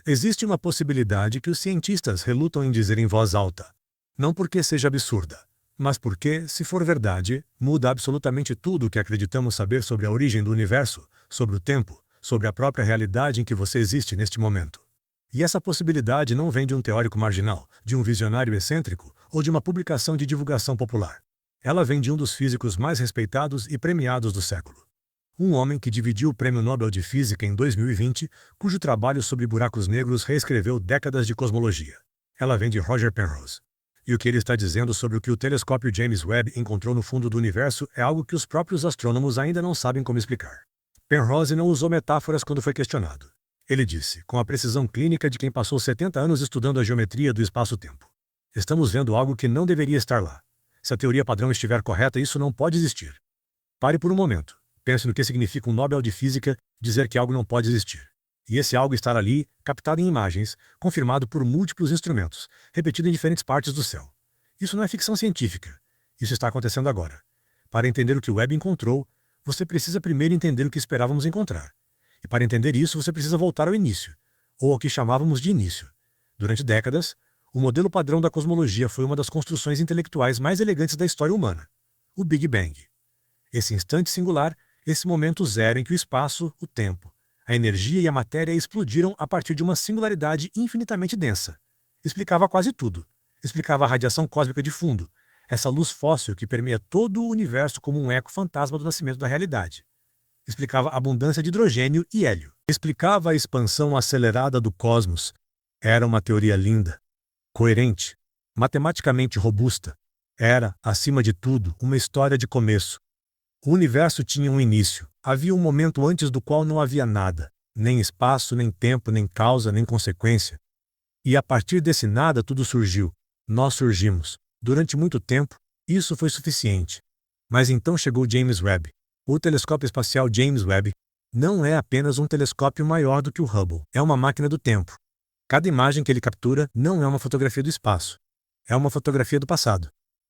Existe uma possibilidade que os cientistas relutam em dizer em voz alta. Não porque seja absurda, mas porque, se for verdade, muda absolutamente tudo o que acreditamos saber sobre a origem do universo, sobre o tempo, sobre a própria realidade em que você existe neste momento. E essa possibilidade não vem de um teórico marginal, de um visionário excêntrico ou de uma publicação de divulgação popular. Ela vem de um dos físicos mais respeitados e premiados do século. Um homem que dividiu o Prêmio Nobel de Física em 2020, cujo trabalho sobre buracos negros reescreveu décadas de cosmologia. Ela vem de Roger Penrose. E o que ele está dizendo sobre o que o telescópio James Webb encontrou no fundo do universo é algo que os próprios astrônomos ainda não sabem como explicar. Penrose não usou metáforas quando foi questionado. Ele disse, com a precisão clínica de quem passou 70 anos estudando a geometria do espaço-tempo: estamos vendo algo que não deveria estar lá. Se a teoria padrão estiver correta, isso não pode existir. Pare por um momento. Pense no que significa um Nobel de Física dizer que algo não pode existir. E esse algo estar ali, captado em imagens, confirmado por múltiplos instrumentos, repetido em diferentes partes do céu. Isso não é ficção científica. Isso está acontecendo agora. Para entender o que o Webb encontrou, você precisa primeiro entender o que esperávamos encontrar. E para entender isso, você precisa voltar ao início, ou ao que chamávamos de início. Durante décadas, o modelo padrão da cosmologia foi uma das construções intelectuais mais elegantes da história humana, o Big Bang. Esse instante singular, esse momento zero em que o espaço, o tempo, a energia e a matéria explodiram a partir de uma singularidade infinitamente densa. Explicava quase tudo. Explicava a radiação cósmica de fundo, essa luz fóssil que permeia todo o universo como um eco fantasma do nascimento da realidade. Explicava a abundância de hidrogênio e hélio. Explicava a expansão acelerada do cosmos. Era uma teoria linda, coerente, matematicamente robusta. Era, acima de tudo, uma história de começo. O universo tinha um início. Havia um momento antes do qual não havia nada, nem espaço, nem tempo, nem causa, nem consequência. E a partir desse nada tudo surgiu. Nós surgimos. Durante muito tempo, isso foi suficiente. Mas então chegou James Webb. O telescópio espacial James Webb não é apenas um telescópio maior do que o Hubble. É uma máquina do tempo. Cada imagem que ele captura não é uma fotografia do espaço. É uma fotografia do passado.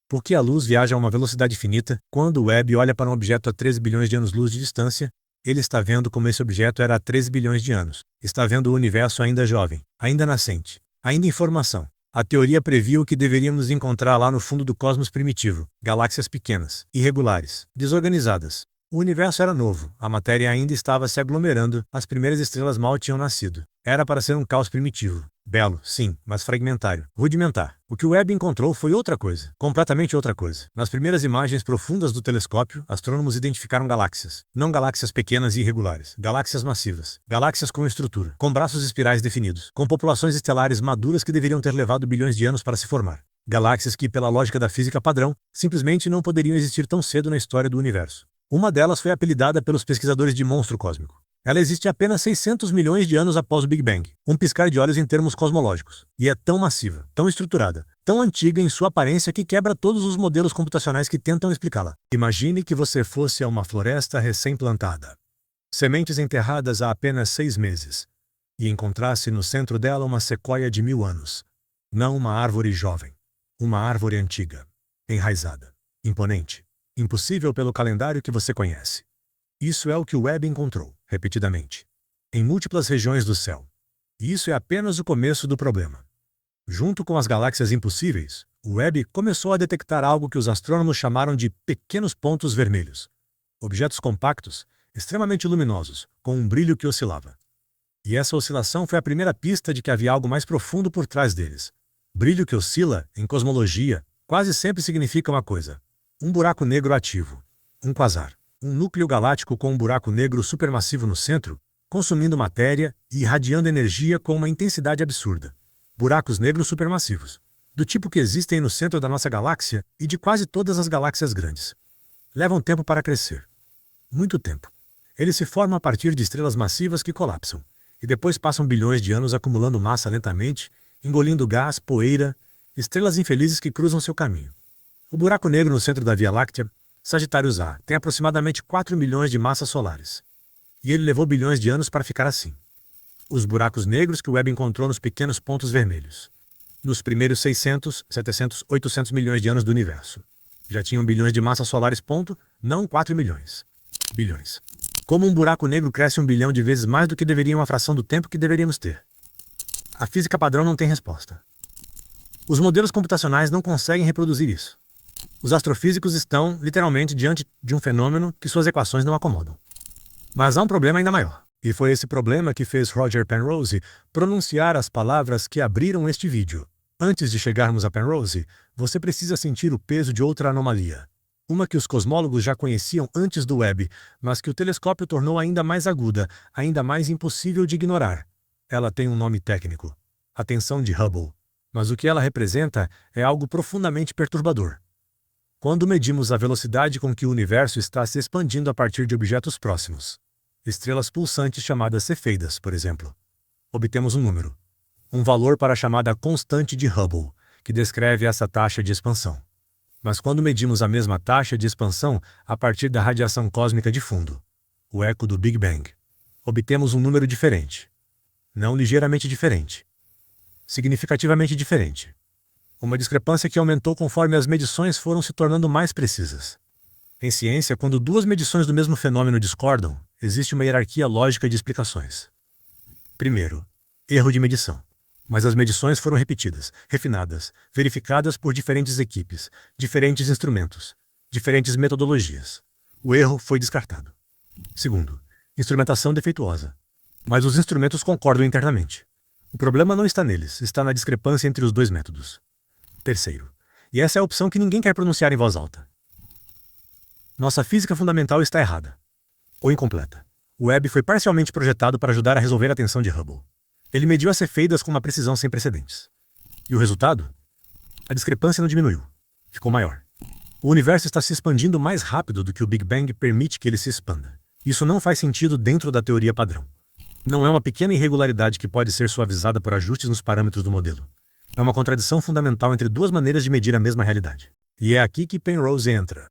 Porque a luz viaja a uma velocidade finita, quando o Webb olha para um objeto a 13 bilhões de anos-luz de distância, ele está vendo como esse objeto era há 13 bilhões de anos. Está vendo o universo ainda jovem, ainda nascente, ainda em formação. A teoria previa o que deveríamos encontrar lá no fundo do cosmos primitivo: galáxias pequenas, irregulares, desorganizadas. O universo era novo, a matéria ainda estava se aglomerando, as primeiras estrelas mal tinham nascido. Era para ser um caos primitivo. Belo, sim, mas fragmentário, rudimentar. O que o Webb encontrou foi outra coisa, completamente outra coisa. Nas primeiras imagens profundas do telescópio, astrônomos identificaram galáxias. Não galáxias pequenas e irregulares, galáxias massivas. Galáxias com estrutura, com braços espirais definidos, com populações estelares maduras que deveriam ter levado bilhões de anos para se formar. Galáxias que, pela lógica da física padrão, simplesmente não poderiam existir tão cedo na história do universo. Uma delas foi apelidada pelos pesquisadores de monstro cósmico. Ela existe apenas 600 milhões de anos após o Big Bang, um piscar de olhos em termos cosmológicos. E é tão massiva, tão estruturada, tão antiga em sua aparência que quebra todos os modelos computacionais que tentam explicá-la. Imagine que você fosse a uma floresta recém-plantada. Sementes enterradas há apenas 6 meses. E encontrasse no centro dela uma sequoia de 1000 anos. Não uma árvore jovem. Uma árvore antiga. Enraizada. Imponente. Impossível pelo calendário que você conhece. Isso é o que o Webb encontrou, repetidamente, em múltiplas regiões do céu. E isso é apenas o começo do problema. Junto com as galáxias impossíveis, o Webb começou a detectar algo que os astrônomos chamaram de pequenos pontos vermelhos. Objetos compactos, extremamente luminosos, com um brilho que oscilava. E essa oscilação foi a primeira pista de que havia algo mais profundo por trás deles. Brilho que oscila, em cosmologia, quase sempre significa uma coisa: um buraco negro ativo, um quasar. Um núcleo galáctico com um buraco negro supermassivo no centro, consumindo matéria e irradiando energia com uma intensidade absurda. Buracos negros supermassivos, do tipo que existem no centro da nossa galáxia e de quase todas as galáxias grandes. Levam tempo para crescer. Muito tempo. Eles se formam a partir de estrelas massivas que colapsam, e depois passam bilhões de anos acumulando massa lentamente, engolindo gás, poeira, estrelas infelizes que cruzam seu caminho. O buraco negro no centro da Via Láctea, Sagitários A, tem aproximadamente 4 milhões de massas solares. E ele levou bilhões de anos para ficar assim. Os buracos negros que o Webb encontrou nos pequenos pontos vermelhos. Nos primeiros 600, 700, 800 milhões de anos do universo. Já tinham bilhões de massas solares, ponto, não 4 milhões. Bilhões. Como um buraco negro cresce 1 bilhão de vezes mais do que deveria uma fração do tempo que deveríamos ter. A física padrão não tem resposta. Os modelos computacionais não conseguem reproduzir isso. Os astrofísicos estão, literalmente, diante de um fenômeno que suas equações não acomodam. Mas há um problema ainda maior. E foi esse problema que fez Roger Penrose pronunciar as palavras que abriram este vídeo. Antes de chegarmos a Penrose, você precisa sentir o peso de outra anomalia. Uma que os cosmólogos já conheciam antes do Webb, mas que o telescópio tornou ainda mais aguda, ainda mais impossível de ignorar. Ela tem um nome técnico: a tensão de Hubble. Mas o que ela representa é algo profundamente perturbador. Quando medimos a velocidade com que o universo está se expandindo a partir de objetos próximos, estrelas pulsantes chamadas cefeidas, por exemplo, obtemos um número, um valor para a chamada constante de Hubble, que descreve essa taxa de expansão. Mas quando medimos a mesma taxa de expansão a partir da radiação cósmica de fundo, o eco do Big Bang, obtemos um número diferente. Não ligeiramente diferente. Significativamente diferente. Uma discrepância que aumentou conforme as medições foram se tornando mais precisas. Em ciência, quando duas medições do mesmo fenômeno discordam, existe uma hierarquia lógica de explicações. Primeiro, erro de medição. Mas as medições foram repetidas, refinadas, verificadas por diferentes equipes, diferentes instrumentos, diferentes metodologias. O erro foi descartado. Segundo, instrumentação defeituosa. Mas os instrumentos concordam internamente. O problema não está neles, está na discrepância entre os dois métodos. Terceiro, e essa é a opção que ninguém quer pronunciar em voz alta: nossa física fundamental está errada. Ou incompleta. O Webb foi parcialmente projetado para ajudar a resolver a tensão de Hubble. Ele mediu as cefeidas com uma precisão sem precedentes. E o resultado? A discrepância não diminuiu. Ficou maior. O universo está se expandindo mais rápido do que o Big Bang permite que ele se expanda. Isso não faz sentido dentro da teoria padrão. Não é uma pequena irregularidade que pode ser suavizada por ajustes nos parâmetros do modelo. É uma contradição fundamental entre duas maneiras de medir a mesma realidade. E é aqui que Penrose entra.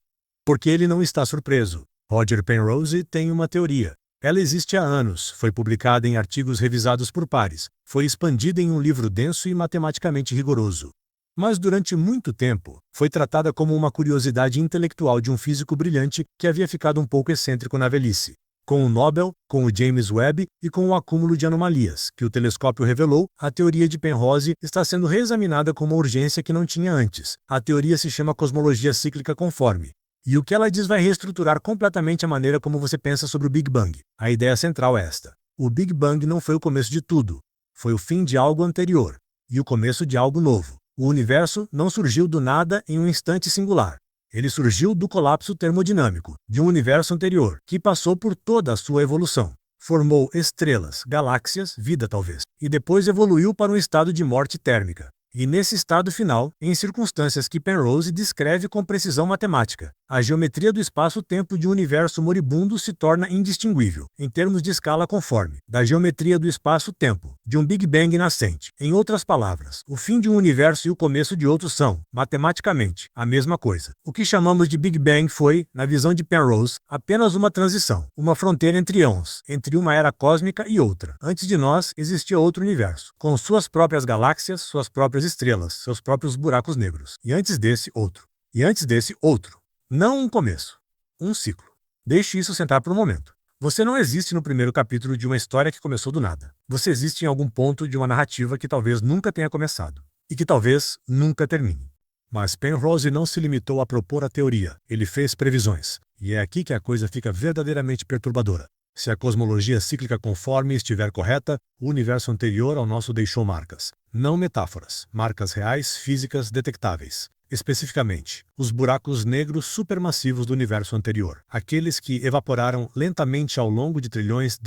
Porque ele não está surpreso. Roger Penrose tem uma teoria. Ela existe há anos, foi publicada em artigos revisados por pares, foi expandida em um livro denso e matematicamente rigoroso. Mas durante muito tempo, foi tratada como uma curiosidade intelectual de um físico brilhante que havia ficado um pouco excêntrico na velhice. Com o Nobel, com o James Webb e com o acúmulo de anomalias que o telescópio revelou, a teoria de Penrose está sendo reexaminada com uma urgência que não tinha antes. A teoria se chama cosmologia cíclica conforme. E o que ela diz vai reestruturar completamente a maneira como você pensa sobre o Big Bang. A ideia central é esta: o Big Bang não foi o começo de tudo. Foi o fim de algo anterior. E o começo de algo novo. O universo não surgiu do nada em um instante singular. Ele surgiu do colapso termodinâmico de um universo anterior, que passou por toda a sua evolução. Formou estrelas, galáxias, vida talvez, e depois evoluiu para um estado de morte térmica. E nesse estado final, em circunstâncias que Penrose descreve com precisão matemática, a geometria do espaço-tempo de um universo moribundo se torna indistinguível, em termos de escala conforme, da geometria do espaço-tempo, de um Big Bang nascente. Em outras palavras, o fim de um universo e o começo de outro são, matematicamente, a mesma coisa. O que chamamos de Big Bang foi, na visão de Penrose, apenas uma transição, uma fronteira entre éons, entre uma era cósmica e outra. Antes de nós, existia outro universo, com suas próprias galáxias, suas próprias estrelas, seus próprios buracos negros. E antes desse, outro. E antes desse, outro. Não um começo. Um ciclo. Deixe isso sentar por um momento. Você não existe no primeiro capítulo de uma história que começou do nada. Você existe em algum ponto de uma narrativa que talvez nunca tenha começado. E que talvez nunca termine. Mas Penrose não se limitou a propor a teoria. Ele fez previsões. E é aqui que a coisa fica verdadeiramente perturbadora. Se a cosmologia cíclica conforme estiver correta, o universo anterior ao nosso deixou marcas. Não metáforas, marcas reais, físicas, detectáveis. Especificamente, os buracos negros supermassivos do universo anterior. Aqueles que evaporaram lentamente ao longo de trilhões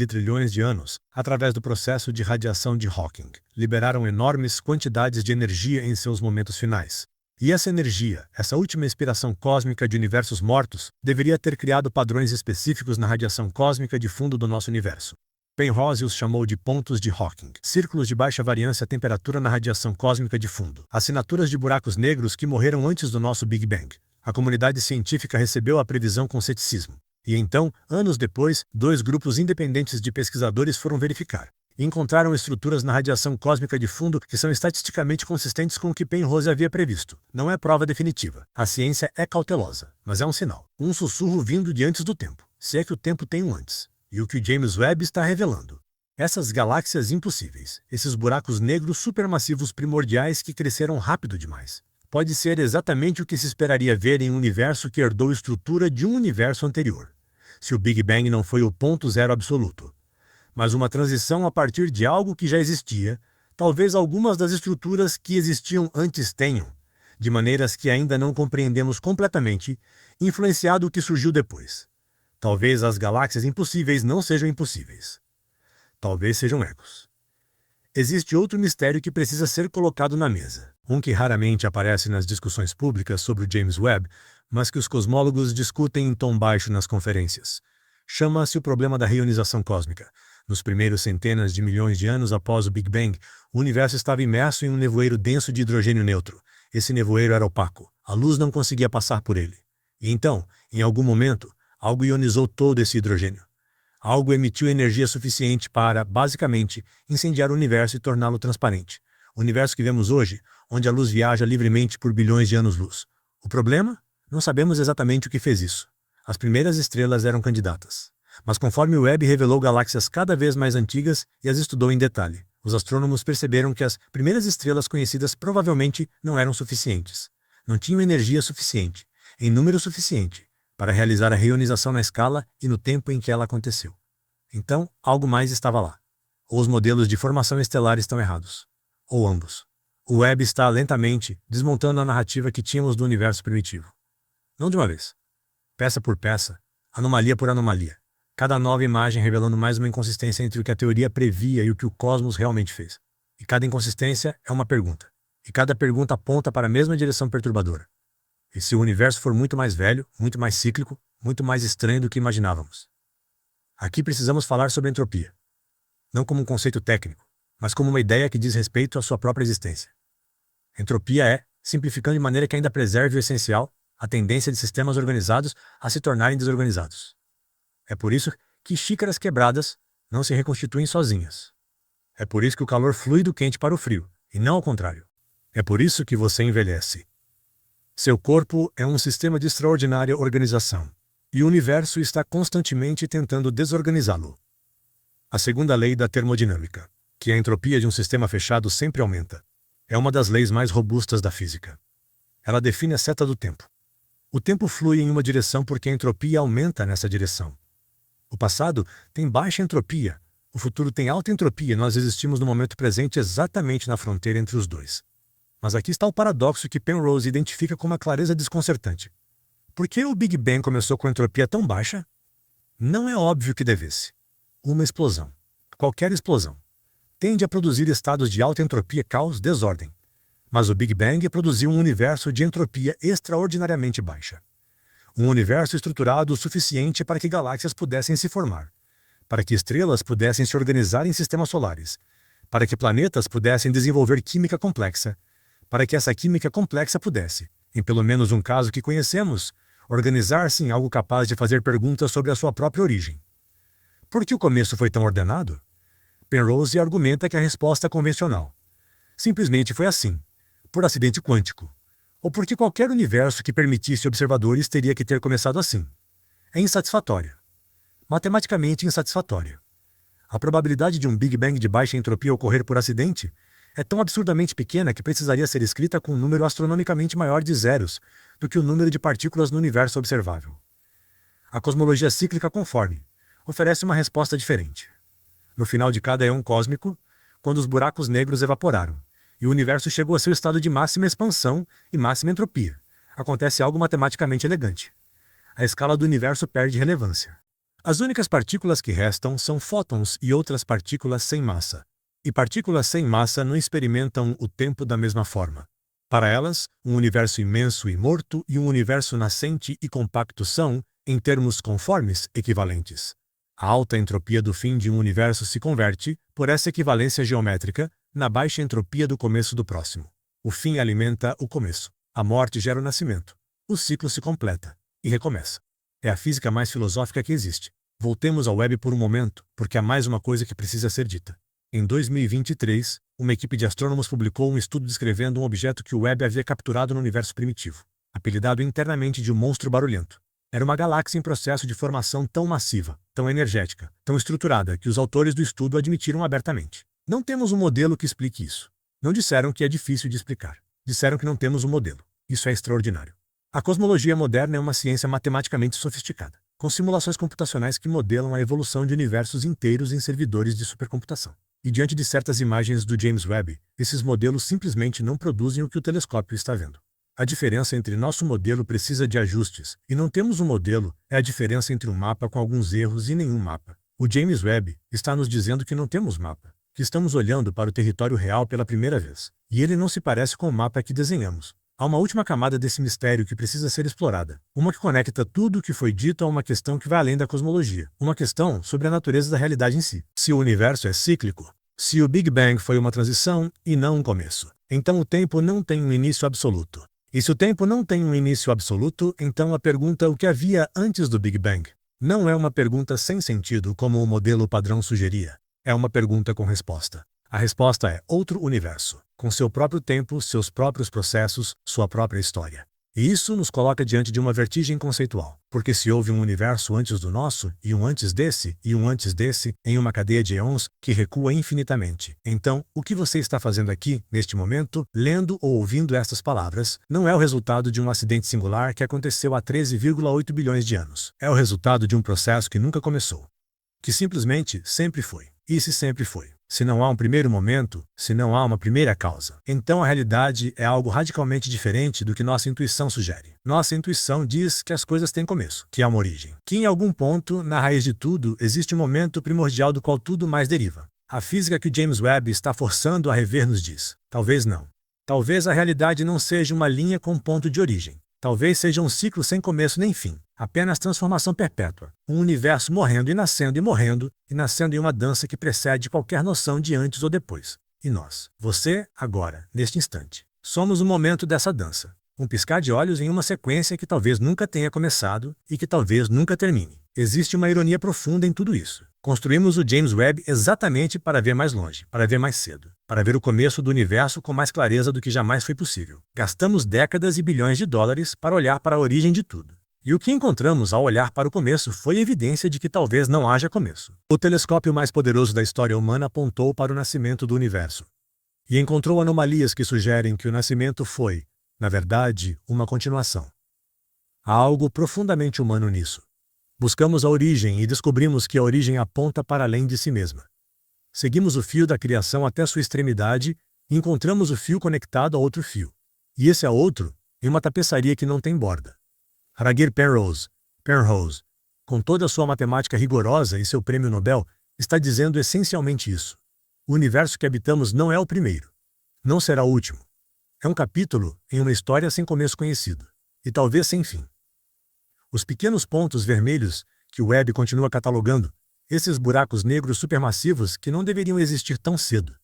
de anos, através do processo de radiação de Hawking. Liberaram enormes quantidades de energia em seus momentos finais. E essa energia, essa última inspiração cósmica de universos mortos, deveria ter criado padrões específicos na radiação cósmica de fundo do nosso universo. Penrose os chamou de pontos de Hawking, círculos de baixa variância temperatura na radiação cósmica de fundo, assinaturas de buracos negros que morreram antes do nosso Big Bang. A comunidade científica recebeu a previsão com ceticismo. E então, anos depois, dois grupos independentes de pesquisadores foram verificar. E encontraram estruturas na radiação cósmica de fundo que são estatisticamente consistentes com o que Penrose havia previsto. Não é prova definitiva. A ciência é cautelosa, mas é um sinal. Um sussurro vindo de antes do tempo, se é que o tempo tem um antes. E o que James Webb está revelando Essas galáxias impossíveis, esses buracos negros supermassivos primordiais que cresceram rápido demais, pode ser exatamente o que se esperaria ver em um universo que herdou a estrutura de um universo anterior. Se o Big Bang não foi o ponto zero absoluto, mas uma transição a partir de algo que já existia, talvez algumas das estruturas que existiam antes tenham, de maneiras que ainda não compreendemos completamente, influenciado o que surgiu depois. Talvez as galáxias impossíveis não sejam impossíveis. Talvez sejam ecos. Existe outro mistério que precisa ser colocado na mesa, um que raramente aparece nas discussões públicas sobre o James Webb, mas que os cosmólogos discutem em tom baixo nas conferências. Chama-se o problema da reionização cósmica. Nos primeiros centenas de milhões de anos após o Big Bang, o universo estava imerso em um nevoeiro denso de hidrogênio neutro. Esse nevoeiro era opaco, a luz não conseguia passar por ele. E então, em algum momento, algo ionizou todo esse hidrogênio. Algo emitiu energia suficiente para, basicamente, incendiar o universo e torná-lo transparente. O universo que vemos hoje, onde a luz viaja livremente por bilhões de anos-luz. O problema? Não sabemos exatamente o que fez isso. As primeiras estrelas eram candidatas. Mas conforme o Webb revelou galáxias cada vez mais antigas e as estudou em detalhe, os astrônomos perceberam que as primeiras estrelas conhecidas provavelmente não eram suficientes. Não tinham energia suficiente, em número suficiente, para realizar a reionização na escala e no tempo em que ela aconteceu. Então, algo mais estava lá. Ou os modelos de formação estelar estão errados. Ou ambos. O Webb está lentamente desmontando a narrativa que tínhamos do universo primitivo. Não de uma vez. Peça por peça, anomalia por anomalia. Cada nova imagem revelando mais uma inconsistência entre o que a teoria previa e o que o cosmos realmente fez. E cada inconsistência é uma pergunta. E cada pergunta aponta para a mesma direção perturbadora. E se o universo for muito mais velho, muito mais cíclico, muito mais estranho do que imaginávamos? Aqui precisamos falar sobre entropia. Não como um conceito técnico, mas como uma ideia que diz respeito à sua própria existência. Entropia é, simplificando de maneira que ainda preserve o essencial, a tendência de sistemas organizados a se tornarem desorganizados. É por isso que xícaras quebradas não se reconstituem sozinhas. É por isso que o calor flui do quente para o frio, e não ao contrário. É por isso que você envelhece. Seu corpo é um sistema de extraordinária organização, e o universo está constantemente tentando desorganizá-lo. A segunda lei da termodinâmica, que a entropia de um sistema fechado sempre aumenta, é uma das leis mais robustas da física. Ela define a seta do tempo. O tempo flui em uma direção porque a entropia aumenta nessa direção. O passado tem baixa entropia, o futuro tem alta entropia e nós existimos no momento presente exatamente na fronteira entre os dois. Mas aqui está o paradoxo que Penrose identifica com uma clareza desconcertante. Por que o Big Bang começou com entropia tão baixa? Não é óbvio que devesse. Uma explosão, qualquer explosão, tende a produzir estados de alta entropia, caos, desordem. Mas o Big Bang produziu um universo de entropia extraordinariamente baixa. Um universo estruturado o suficiente para que galáxias pudessem se formar, para que estrelas pudessem se organizar em sistemas solares, para que planetas pudessem desenvolver química complexa, para que essa química complexa pudesse, em pelo menos um caso que conhecemos, organizar-se em algo capaz de fazer perguntas sobre a sua própria origem. Por que o começo foi tão ordenado? Penrose argumenta que a resposta é convencional. Simplesmente foi assim, por acidente quântico. Ou porque qualquer universo que permitisse observadores teria que ter começado assim. É insatisfatória. Matematicamente insatisfatória. A probabilidade de um Big Bang de baixa entropia ocorrer por acidente é tão absurdamente pequena que precisaria ser escrita com um número astronomicamente maior de zeros do que o número de partículas no universo observável. A cosmologia cíclica conforme oferece uma resposta diferente. No final de cada éon cósmico, quando os buracos negros evaporaram, e o universo chegou a seu estado de máxima expansão e máxima entropia, acontece algo matematicamente elegante. A escala do universo perde relevância. As únicas partículas que restam são fótons e outras partículas sem massa. E partículas sem massa não experimentam o tempo da mesma forma. Para elas, um universo imenso e morto e um universo nascente e compacto são, em termos conformes, equivalentes. A alta entropia do fim de um universo se converte, por essa equivalência geométrica, na baixa entropia do começo do próximo. O fim alimenta o começo. A morte gera o nascimento. O ciclo se completa e recomeça. É a física mais filosófica que existe. Voltemos ao Webb por um momento, porque há mais uma coisa que precisa ser dita. Em 2023, uma equipe de astrônomos publicou um estudo descrevendo um objeto que o Webb havia capturado no universo primitivo, apelidado internamente de um monstro barulhento. Era uma galáxia em processo de formação tão massiva, tão energética, tão estruturada que os autores do estudo admitiram abertamente. Não temos um modelo que explique isso. Não disseram que é difícil de explicar. Disseram que não temos um modelo. Isso é extraordinário. A cosmologia moderna é uma ciência matematicamente sofisticada, com simulações computacionais que modelam a evolução de universos inteiros em servidores de supercomputação. E diante de certas imagens do James Webb, esses modelos simplesmente não produzem o que o telescópio está vendo. A diferença entre nosso modelo precisa de ajustes, e não temos um modelo, é a diferença entre um mapa com alguns erros e nenhum mapa. O James Webb está nos dizendo que não temos mapa, que estamos olhando para o território real pela primeira vez, e ele não se parece com o mapa que desenhamos. Há uma última camada desse mistério que precisa ser explorada, uma que conecta tudo o que foi dito a uma questão que vai além da cosmologia, uma questão sobre a natureza da realidade em si. Se o universo é cíclico, se o Big Bang foi uma transição e não um começo, então o tempo não tem um início absoluto. E se o tempo não tem um início absoluto, então a pergunta o que havia antes do Big Bang não é uma pergunta sem sentido como o modelo padrão sugeria. É uma pergunta com resposta. A resposta é outro universo, com seu próprio tempo, seus próprios processos, sua própria história. E isso nos coloca diante de uma vertigem conceitual, porque se houve um universo antes do nosso, e um antes desse, e um antes desse, em uma cadeia de eons que recua infinitamente, então, o que você está fazendo aqui, neste momento, lendo ou ouvindo estas palavras, não é o resultado de um acidente singular que aconteceu há 13,8 bilhões de anos. É o resultado de um processo que nunca começou, que simplesmente sempre foi. E se sempre foi. Se não há um primeiro momento, se não há uma primeira causa, então a realidade é algo radicalmente diferente do que nossa intuição sugere. Nossa intuição diz que as coisas têm começo, que há uma origem, que em algum ponto, na raiz de tudo, existe um momento primordial do qual tudo mais deriva. A física que James Webb está forçando a rever nos diz: talvez não. Talvez a realidade não seja uma linha com ponto de origem. Talvez seja um ciclo sem começo nem fim, apenas transformação perpétua, um universo morrendo e nascendo em uma dança que precede qualquer noção de antes ou depois. E nós, você, agora, neste instante, somos o momento dessa dança, um piscar de olhos em uma sequência que talvez nunca tenha começado e que talvez nunca termine. Existe uma ironia profunda em tudo isso. Construímos o James Webb exatamente para ver mais longe, para ver mais cedo, para ver o começo do universo com mais clareza do que jamais foi possível. Gastamos décadas e bilhões de dólares para olhar para a origem de tudo. E o que encontramos ao olhar para o começo foi evidência de que talvez não haja começo. O telescópio mais poderoso da história humana apontou para o nascimento do universo e encontrou anomalias que sugerem que o nascimento foi, na verdade, uma continuação. Há algo profundamente humano nisso. Buscamos a origem e descobrimos que a origem aponta para além de si mesma. Seguimos o fio da criação até sua extremidade e encontramos o fio conectado a outro fio. E esse é outro, em uma tapeçaria que não tem borda. Rutger Penrose, com toda a sua matemática rigorosa e seu prêmio Nobel, está dizendo essencialmente isso. O universo que habitamos não é o primeiro. Não será o último. É um capítulo em uma história sem começo conhecido. E talvez sem fim. Os pequenos pontos vermelhos que o Webb continua catalogando, esses buracos negros supermassivos que não deveriam existir tão cedo,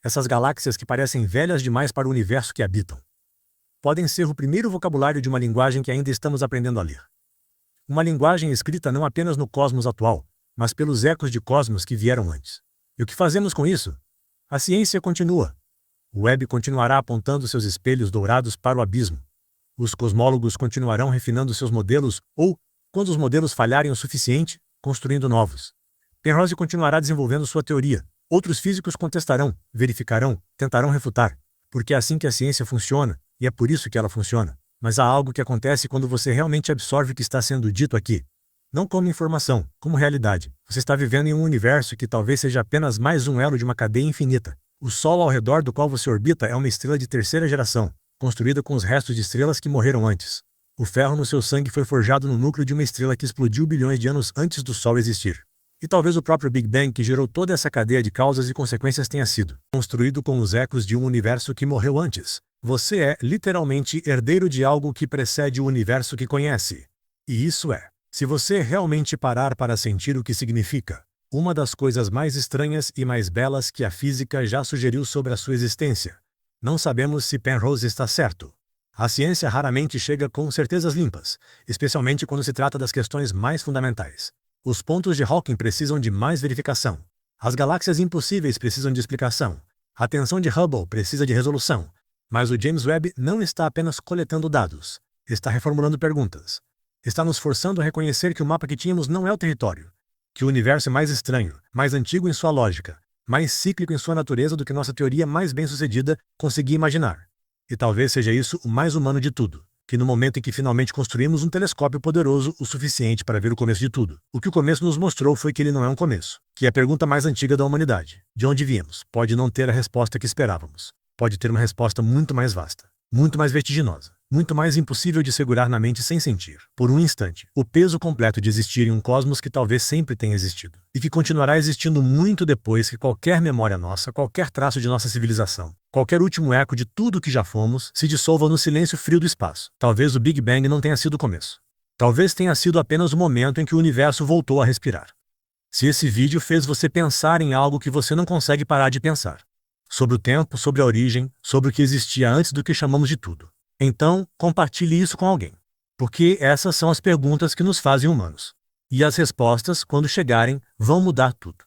essas galáxias que parecem velhas demais para o universo que habitam, podem ser o primeiro vocabulário de uma linguagem que ainda estamos aprendendo a ler. Uma linguagem escrita não apenas no cosmos atual, mas pelos ecos de cosmos que vieram antes. E o que fazemos com isso? A ciência continua. O Webb continuará apontando seus espelhos dourados para o abismo. Os cosmólogos continuarão refinando seus modelos ou, quando os modelos falharem o suficiente, construindo novos. Penrose continuará desenvolvendo sua teoria. Outros físicos contestarão, verificarão, tentarão refutar, porque é assim que a ciência funciona, e é por isso que ela funciona. Mas há algo que acontece quando você realmente absorve o que está sendo dito aqui. Não como informação, como realidade. Você está vivendo em um universo que talvez seja apenas mais um elo de uma cadeia infinita. O Sol ao redor do qual você orbita é uma estrela de terceira geração, construída com os restos de estrelas que morreram antes. O ferro no seu sangue foi forjado no núcleo de uma estrela que explodiu bilhões de anos antes do Sol existir. E talvez o próprio Big Bang que gerou toda essa cadeia de causas e consequências tenha sido construído com os ecos de um universo que morreu antes. Você é, literalmente, herdeiro de algo que precede o universo que conhece. E isso é, se você realmente parar para sentir o que significa, uma das coisas mais estranhas e mais belas que a física já sugeriu sobre a sua existência. Não sabemos se Penrose está certo. A ciência raramente chega com certezas limpas, especialmente quando se trata das questões mais fundamentais. Os pontos de Hawking precisam de mais verificação. As galáxias impossíveis precisam de explicação. A tensão de Hubble precisa de resolução. Mas o James Webb não está apenas coletando dados. Está reformulando perguntas. Está nos forçando a reconhecer que o mapa que tínhamos não é o território, que o universo é mais estranho, mais antigo em sua lógica, mais cíclico em sua natureza do que nossa teoria mais bem-sucedida conseguia imaginar. E talvez seja isso o mais humano de tudo, que no momento em que finalmente construímos um telescópio poderoso o suficiente para ver o começo de tudo, o que o começo nos mostrou foi que ele não é um começo, que é a pergunta mais antiga da humanidade, de onde viemos, pode não ter a resposta que esperávamos, pode ter uma resposta muito mais vasta, muito mais vertiginosa, muito mais impossível de segurar na mente sem sentir, por um instante, o peso completo de existir em um cosmos que talvez sempre tenha existido, e que continuará existindo muito depois que qualquer memória nossa, qualquer traço de nossa civilização, qualquer último eco de tudo que já fomos, se dissolva no silêncio frio do espaço. Talvez o Big Bang não tenha sido o começo. Talvez tenha sido apenas o momento em que o universo voltou a respirar. Se esse vídeo fez você pensar em algo que você não consegue parar de pensar, sobre o tempo, sobre a origem, sobre o que existia antes do que chamamos de tudo, então, compartilhe isso com alguém. Porque essas são as perguntas que nos fazem humanos. E as respostas, quando chegarem, vão mudar tudo.